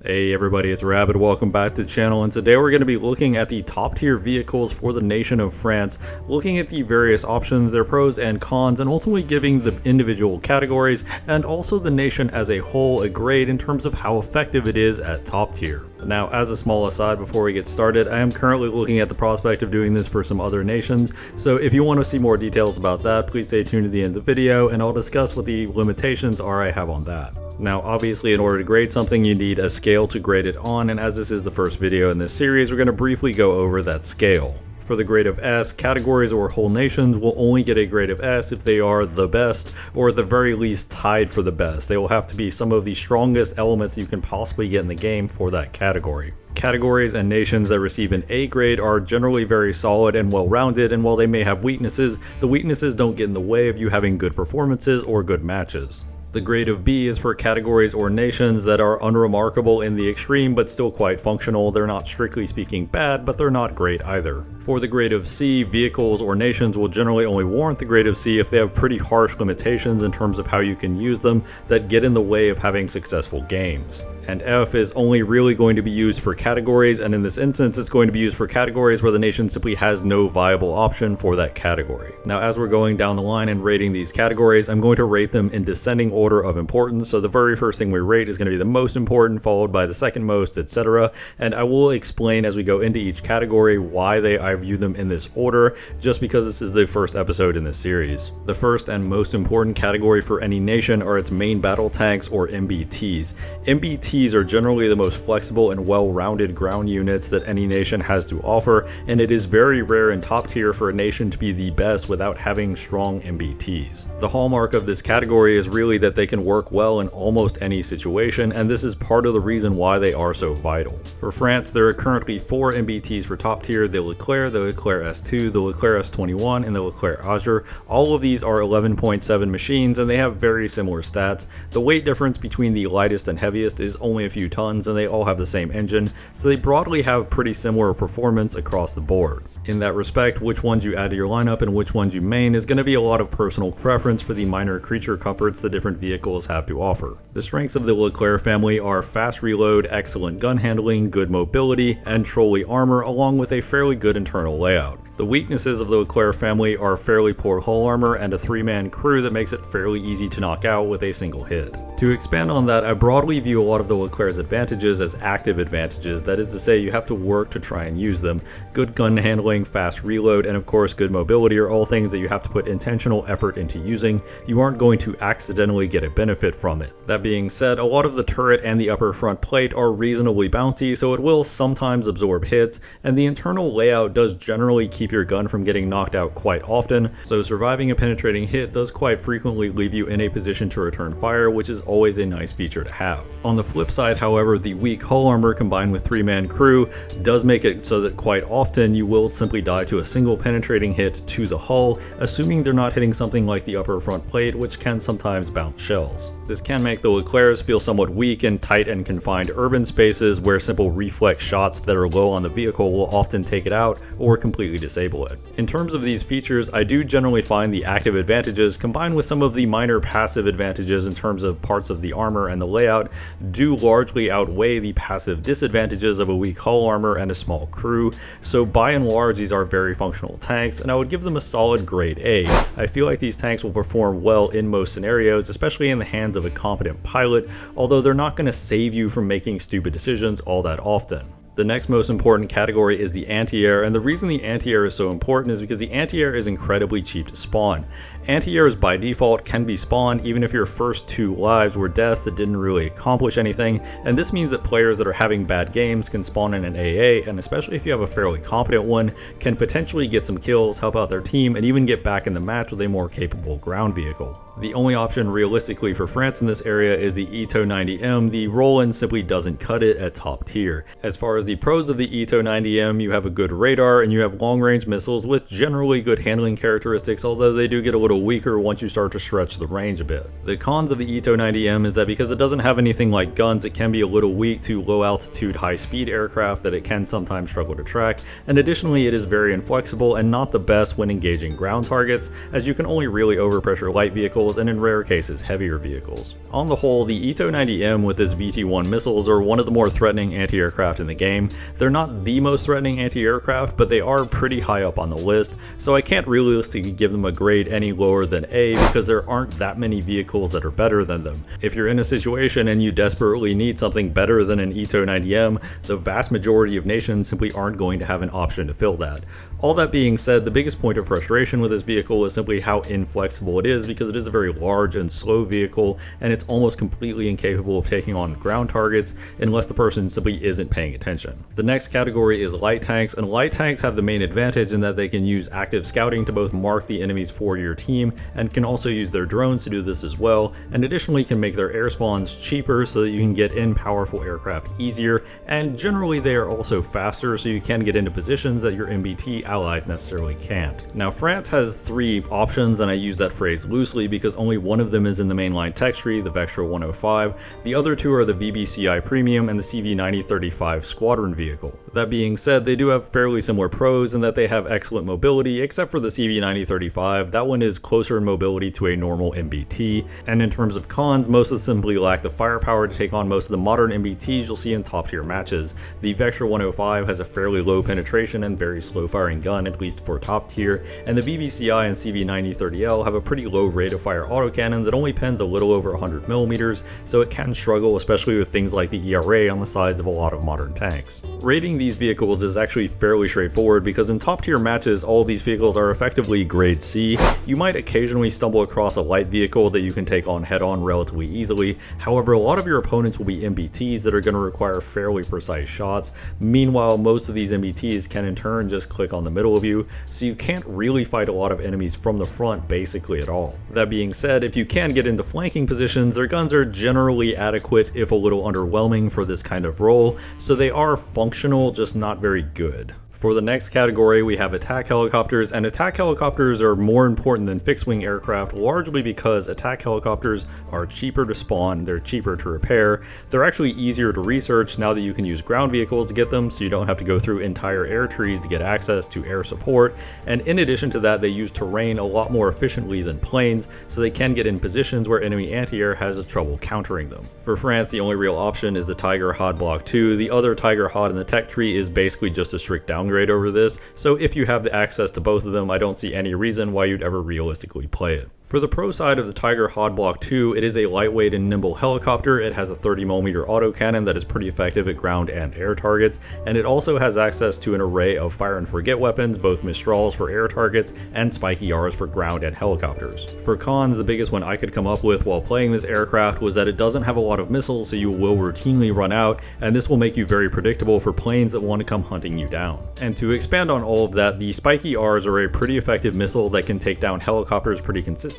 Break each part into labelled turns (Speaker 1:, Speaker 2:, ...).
Speaker 1: Hey everybody, it's Rabbit. Welcome back to the channel, and today we're going to be looking at the top tier vehicles for the nation of France, looking at the various options, their pros and cons, and ultimately giving the individual categories and also the nation as a whole a grade in terms of how effective it is at top tier. Now, as a small aside before we get started, I am currently looking at the prospect of doing this for some other nations, so if you want to see more details about that, please stay tuned to the end of the video and I'll discuss what the limitations are I have on that. Now, obviously, in order to grade something, you need a scale to grade it on, and as this is the first video in this series, we're going to briefly go over that scale. For the grade of S, categories or whole nations will only get a grade of S if they are the best, or at the very least tied for the best. They will have to be some of the strongest elements you can possibly get in the game for that category. Categories and nations that receive an A grade are generally very solid and well-rounded, and while they may have weaknesses, the weaknesses don't get in the way of you having good performances or good matches. The grade of B is for categories or nations that are unremarkable in the extreme but still quite functional. They're not strictly speaking bad, but they're not great either. For the grade of C, vehicles or nations will generally only warrant the grade of C if they have pretty harsh limitations in terms of how you can use them that get in the way of having successful games. And F is only really going to be used for categories, and in this instance it's going to be used for categories where the nation simply has no viable option for that category. Now, as we're going down the line and rating these categories, I'm going to rate them in descending order of importance, so the very first thing we rate is going to be the most important, followed by the second most, etc. And I will explain as we go into each category why I view them in this order, just because this is the first episode in this series. The first and most important category for any nation are its main battle tanks, or MBTs. MBTs are generally the most flexible and well-rounded ground units that any nation has to offer, and it is very rare in top tier for a nation to be the best without having strong MBTs. The hallmark of this category is really that they can work well in almost any situation, and this is part of the reason why they are so vital. For France, there are currently 4 MBTs for top tier: the Leclerc S2, the Leclerc S21, and the Leclerc Azure. All of these are 11.7 machines, and they have very similar stats. The weight difference between the lightest and heaviest is only a few tons, and they all have the same engine, so they broadly have pretty similar performance across the board. In that respect, which ones you add to your lineup and which ones you main is going to be a lot of personal preference for the minor creature comforts the different vehicles have to offer. The strengths of the Leclerc family are fast reload, excellent gun handling, good mobility, and trolley armor, along with a fairly good internal layout. The weaknesses of the Leclerc family are fairly poor hull armor and a 3-man crew that makes it fairly easy to knock out with a single hit. To expand on that, I broadly view a lot of the Leclerc's advantages as active advantages, that is to say you have to work to try and use them. Good gun handling, fast reload, and of course good mobility are all things that you have to put intentional effort into using. You aren't going to accidentally get a benefit from it. That being said, a lot of the turret and the upper front plate are reasonably bouncy, so it will sometimes absorb hits, and the internal layout does generally keep your gun from getting knocked out quite often, so surviving a penetrating hit does quite frequently leave you in a position to return fire, which is always a nice feature to have. On the flip side, however, the weak hull armor combined with 3-man crew does make it so that quite often you will simply die to a single penetrating hit to the hull, assuming they're not hitting something like the upper front plate, which can sometimes bounce shells. This can make the Leclercs feel somewhat weak in tight and confined urban spaces where simple reflex shots that are low on the vehicle will often take it out or completely disable it. In terms of these features, I do generally find the active advantages combined with some of the minor passive advantages in terms of parts of the armor and the layout do largely outweigh the passive disadvantages of a weak hull armor and a small crew, so by and large these are very functional tanks, and I would give them a solid grade A. I feel like these tanks will perform well in most scenarios, especially in the hands of a competent pilot, although they're not going to save you from making stupid decisions all that often. The next most important category is the anti-air, and the reason the anti-air is so important is because the anti-air is incredibly cheap to spawn. Anti-airs by default can be spawned even if your first 2 lives were deaths that didn't really accomplish anything, and this means that players that are having bad games can spawn in an AA, and especially if you have a fairly competent one, can potentially get some kills, help out their team, and even get back in the match with a more capable ground vehicle. The only option realistically for France in this area is the Ito 90M. The Roland simply doesn't cut it at top tier. As far as the pros of the Ito 90M, you have a good radar and you have long-range missiles with generally good handling characteristics, although they do get a little weaker once you start to stretch the range a bit. The cons of the Ito 90M is that because it doesn't have anything like guns, it can be a little weak to low-altitude, high-speed aircraft that it can sometimes struggle to track, and additionally it is very inflexible and not the best when engaging ground targets, as you can only really overpressure light vehicles and in rare cases heavier vehicles. On the whole, the Ito 90M with its VT-1 missiles are one of the more threatening anti-aircraft in the game. They're not the most threatening anti-aircraft, but they are pretty high up on the list, so I can't realistically give them a grade any lower than A because there aren't that many vehicles that are better than them. If you're in a situation and you desperately need something better than an Ito 90M, the vast majority of nations simply aren't going to have an option to fill that. All that being said, the biggest point of frustration with this vehicle is simply how inflexible it is because it is a very large and slow vehicle and it's almost completely incapable of taking on ground targets unless the person simply isn't paying attention. The next category is light tanks, and light tanks have the main advantage in that they can use active scouting to both mark the enemies for your team and can also use their drones to do this as well, and additionally can make their air spawns cheaper so that you can get in powerful aircraft easier, and generally they are also faster so you can get into positions that your MBT allies necessarily can't. Now France has 3 options, and I use that phrase loosely because only one of them is in the mainline tech tree, the Vectra 105. The other 2 are the VBCI Premium and the CV9035 Squadron vehicle. That being said, they do have fairly similar pros in that they have excellent mobility, except for the CV9035. That one is closer in mobility to a normal MBT, and in terms of cons, most of them simply lack the firepower to take on most of the modern MBTs you'll see in top tier matches. The Vectra 105 has a fairly low penetration and very slow firing gun, at least for top tier, and the VBCI and CV9030L have a pretty low rate of fire autocannon that only pens a little over 100mm, so it can struggle, especially with things like the ERA on the sides of a lot of modern tanks. Rating these vehicles is actually fairly straightforward because in top tier matches all of these vehicles are effectively grade C. You might occasionally stumble across a light vehicle that you can take on head on relatively easily, however a lot of your opponents will be MBTs that are going to require fairly precise shots. Meanwhile, most of these MBTs can in turn just click on the middle of you, so you can't really fight a lot of enemies from the front basically at all. That being said, if you can get into flanking positions, their guns are generally adequate if a little underwhelming for this kind of role, so they are functional, just not very good. For the next category, we have attack helicopters, and attack helicopters are more important than fixed-wing aircraft largely because attack helicopters are cheaper to spawn, they're cheaper to repair, they're actually easier to research now that you can use ground vehicles to get them so you don't have to go through entire air trees to get access to air support, and in addition to that they use terrain a lot more efficiently than planes, so they can get in positions where enemy anti-air has trouble countering them. For France, the only real option is the Tiger Hod Block 2. The other Tiger Hod in the tech tree is basically just a strict downgrade over this, so if you have the access to both of them, I don't see any reason why you'd ever realistically play it. For the pro side of the Tiger Hod Block 2, it is a lightweight and nimble helicopter. It has a 30mm autocannon that is pretty effective at ground and air targets, and it also has access to an array of fire and forget weapons, both Mistrals for air targets and Spiky R's for ground and helicopters. For cons, the biggest one I could come up with while playing this aircraft was that it doesn't have a lot of missiles, so you will routinely run out, and this will make you very predictable for planes that want to come hunting you down. And to expand on all of that, the Spiky R's are a pretty effective missile that can take down helicopters pretty consistently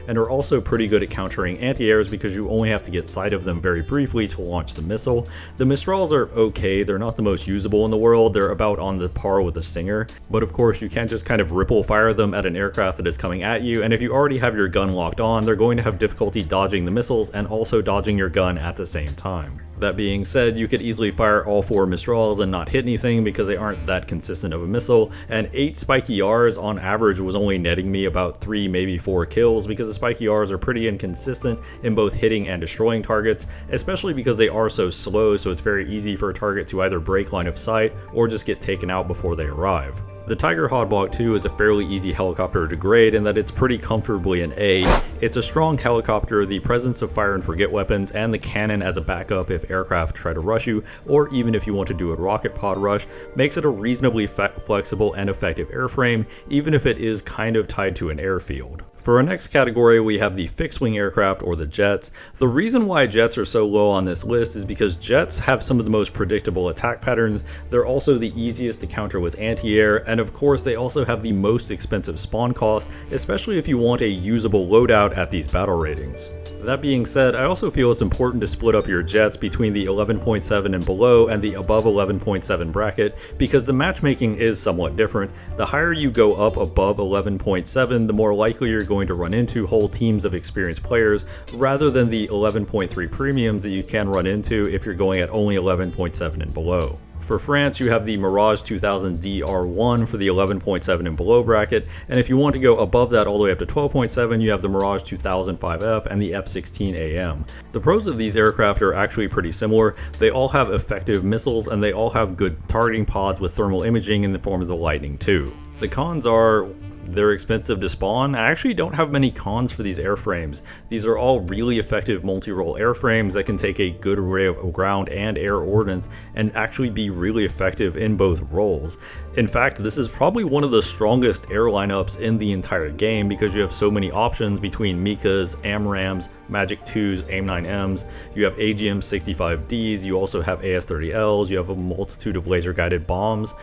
Speaker 1: and are also pretty good at countering anti-airs because you only have to get sight of them very briefly to launch the missile. The Mistrals are okay, they're not the most usable in the world, they're about on the par with a Stinger, but of course you can't just kind of ripple fire them at an aircraft that is coming at you, and if you already have your gun locked on, they're going to have difficulty dodging the missiles and also dodging your gun at the same time. That being said, you could easily fire all 4 Mistrals and not hit anything because they aren't that consistent of a missile, and 8 Spiky R's on average was only netting me about 3, maybe 4 kills because the Spiky R's are pretty inconsistent in both hitting and destroying targets, especially because they are so slow, so it's very easy for a target to either break line of sight or just get taken out before they arrive. The Tiger Hod Block 2 is a fairly easy helicopter to grade in that it's pretty comfortably an A. It's a strong helicopter, the presence of fire and forget weapons, and the cannon as a backup if aircraft try to rush you, or even if you want to do a rocket pod rush, makes it a reasonably flexible and effective airframe, even if it is kind of tied to an airfield. For our next category, we have the fixed-wing aircraft, or the jets. The reason why jets are so low on this list is because jets have some of the most predictable attack patterns. They're also the easiest to counter with anti-air, and and of course they also have the most expensive spawn cost, especially if you want a usable loadout at these battle ratings. That being said, I also feel it's important to split up your jets between the 11.7 and below and the above 11.7 bracket, because the matchmaking is somewhat different. The higher you go up above 11.7, the more likely you're going to run into whole teams of experienced players, rather than the 11.3 premiums that you can run into if you're going at only 11.7 and below. For France, you have the Mirage 2000 DR1 for the 11.7 and below bracket, and if you want to go above that all the way up to 12.7, you have the Mirage 2000 5F and the F-16AM. The pros of these aircraft are actually pretty similar. They all have effective missiles, and they all have good targeting pods with thermal imaging in the form of the Lightning II. The cons are, they're expensive to spawn. I actually don't have many cons for these airframes. These are all really effective multi-role airframes that can take a good array of ground and air ordnance and actually be really effective in both roles. In fact, this is probably one of the strongest air lineups in the entire game because you have so many options between Mikas, AMRAAMs, Magic 2s, AIM-9Ms, you have AGM-65Ds, you also have AS-30Ls, you have a multitude of laser-guided bombs.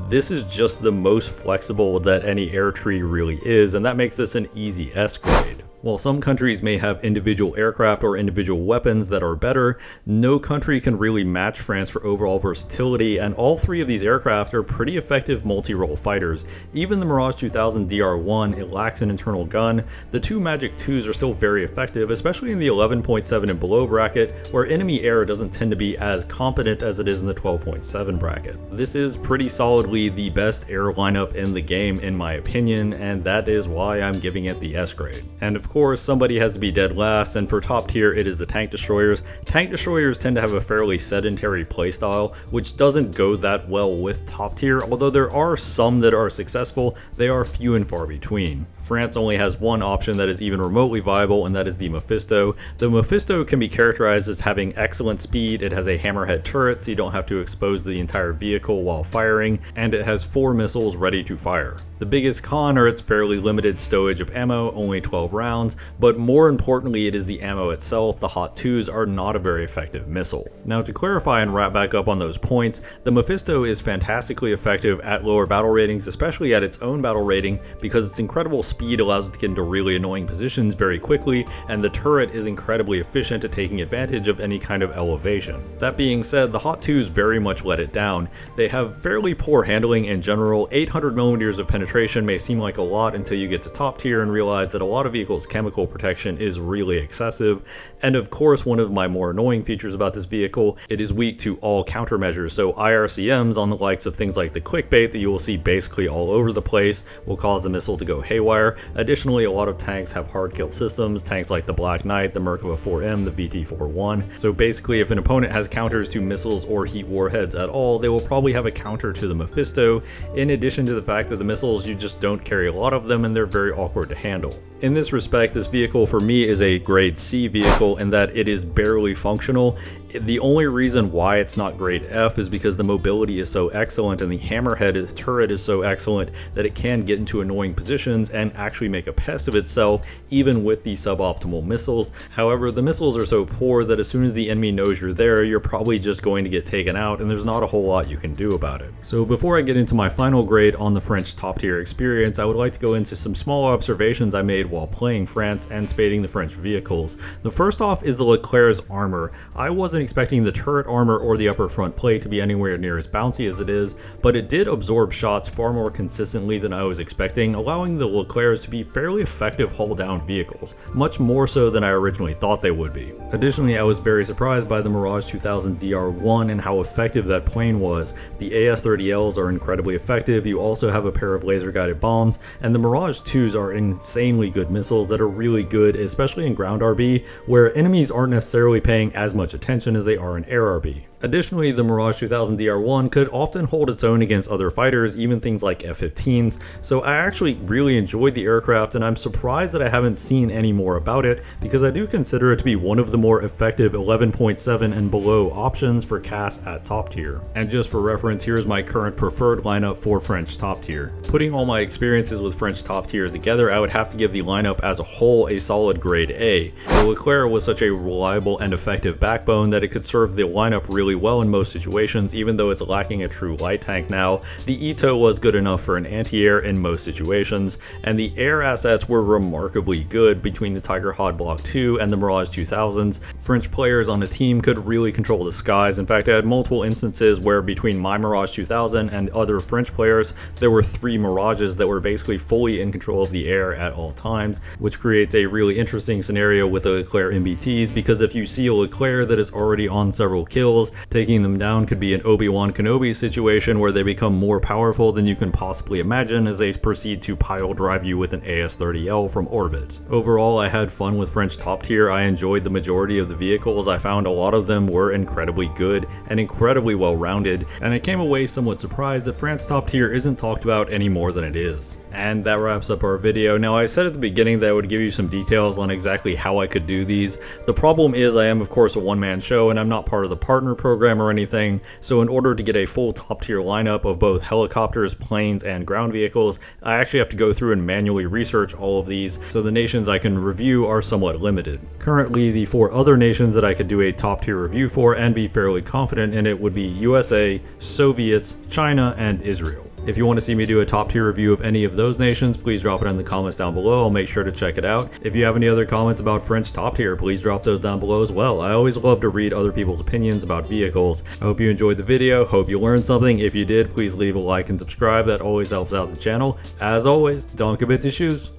Speaker 1: This is just the most flexible that any air tree really is, and that makes this an easy S grade. While some countries may have individual aircraft or individual weapons that are better, no country can really match France for overall versatility, and all three of these aircraft are pretty effective multi-role fighters. Even the Mirage 2000 DR1, it lacks an internal gun. The two Magic 2s are still very effective, especially in the 11.7 and below bracket, where enemy air doesn't tend to be as competent as it is in the 12.7 bracket. This is pretty solidly the best air lineup in the game in my opinion, and that is why I'm giving it the S grade. And of course, somebody has to be dead last, and for top tier it is the tank destroyers. Tank destroyers tend to have a fairly sedentary playstyle, which doesn't go that well with top tier. Although there are some that are successful, they are few and far between. France only has one option that is even remotely viable, and that is the Mephisto. The Mephisto can be characterized as having excellent speed, it has a hammerhead turret so you don't have to expose the entire vehicle while firing, and it has 4 missiles ready to fire. The biggest con are its fairly limited stowage of ammo, only 12 rounds, but more importantly it is the ammo itself. The Hot 2s are not a very effective missile. Now to clarify and wrap back up on those points, the Mephisto is fantastically effective at lower battle ratings, especially at its own battle rating, because its incredible speed allows it to get into really annoying positions very quickly, and the turret is incredibly efficient at taking advantage of any kind of elevation. That being said, the Hot 2s very much let it down. They have fairly poor handling in general. 800mm of penetration may seem like a lot until you get to top tier and realize that a lot of vehicles chemical protection is really excessive. And of course, one of my more annoying features about this vehicle, it is weak to all countermeasures. So IRCMs on the likes of things like the clickbait that you will see basically all over the place will cause the missile to go haywire. Additionally, a lot of tanks have hard kill systems, tanks like the Black Knight, the Merkava 4M, the VT-41. So basically, if an opponent has counters to missiles or heat warheads at all, they will probably have a counter to the Mephisto, in addition to the fact that the missiles, you just don't carry a lot of them and they're very awkward to handle. In this respect, this vehicle for me is a grade C vehicle in that it is barely functional. The only reason why it's not grade F is because the mobility is so excellent and the hammerhead turret is so excellent that it can get into annoying positions and actually make a pest of itself even with the suboptimal missiles. However, the missiles are so poor that as soon as the enemy knows you're there, you're probably just going to get taken out and there's not a whole lot you can do about it. So before I get into my final grade on the French top tier experience, I would like to go into some small observations I made while playing France and spading the French vehicles. The first off is the Leclerc's armor. I wasn't expecting the turret armor or the upper front plate to be anywhere near as bouncy as it is, but it did absorb shots far more consistently than I was expecting, allowing the Leclerc's to be fairly effective hull down vehicles, much more so than I originally thought they would be. Additionally, I was very surprised by the Mirage 2000 DR1 and how effective that plane was. The AS-30Ls are incredibly effective, you also have a pair of laser guided bombs, and the Mirage 2s are insanely good missiles that are really good, especially in ground RB, where enemies aren't necessarily paying as much attention as they are in air RB. Additionally, the Mirage 2000 DR1 could often hold its own against other fighters, even things like F-15s, so I actually really enjoyed the aircraft and I'm surprised that I haven't seen any more about it because I do consider it to be one of the more effective 11.7 and below options for CAS at top tier. And just for reference, here's my current preferred lineup for French top tier. Putting all my experiences with French top tiers together, I would have to give the lineup as a whole a solid grade A. The Leclerc was such a reliable and effective backbone that it could serve the lineup really really well in most situations, even though it's lacking a true light tank now. The Ito was good enough for an anti-air in most situations, and the air assets were remarkably good between the Tiger Hod Block 2 and the Mirage 2000s. French players on the team could really control the skies. In fact, I had multiple instances where between my Mirage 2000 and other French players, there were 3 Mirages that were basically fully in control of the air at all times, which creates a really interesting scenario with the Leclerc MBTs, because if you see a Leclerc that is already on several kills, taking them down could be an Obi-Wan Kenobi situation where they become more powerful than you can possibly imagine as they proceed to pile drive you with an AS-30L from orbit. Overall, I had fun with French top tier. I enjoyed the majority of the vehicles. I found a lot of them were incredibly good and incredibly well rounded, and I came away somewhat surprised that France top tier isn't talked about any more than it is. And that wraps up our video. Now, I said at the beginning that I would give you some details on exactly how I could do these. The problem is I am of course a one-man show and I'm not part of the partner program or anything, so in order to get a full top tier lineup of both helicopters, planes, and ground vehicles, I actually have to go through and manually research all of these, so the nations I can review are somewhat limited. Currently, the 4 other nations that I could do a top tier review for and be fairly confident in it would be USA, Soviets, China, and Israel. If you want to see me do a top tier review of any of those nations, please drop it in the comments down below. I'll make sure to check it out. If you have any other comments about French top tier, please drop those down below as well. I always love to read other people's opinions about vehicles. I hope you enjoyed the video. Hope you learned something. If you did, please leave a like and subscribe. That always helps out the channel. As always, don't commit to shoes.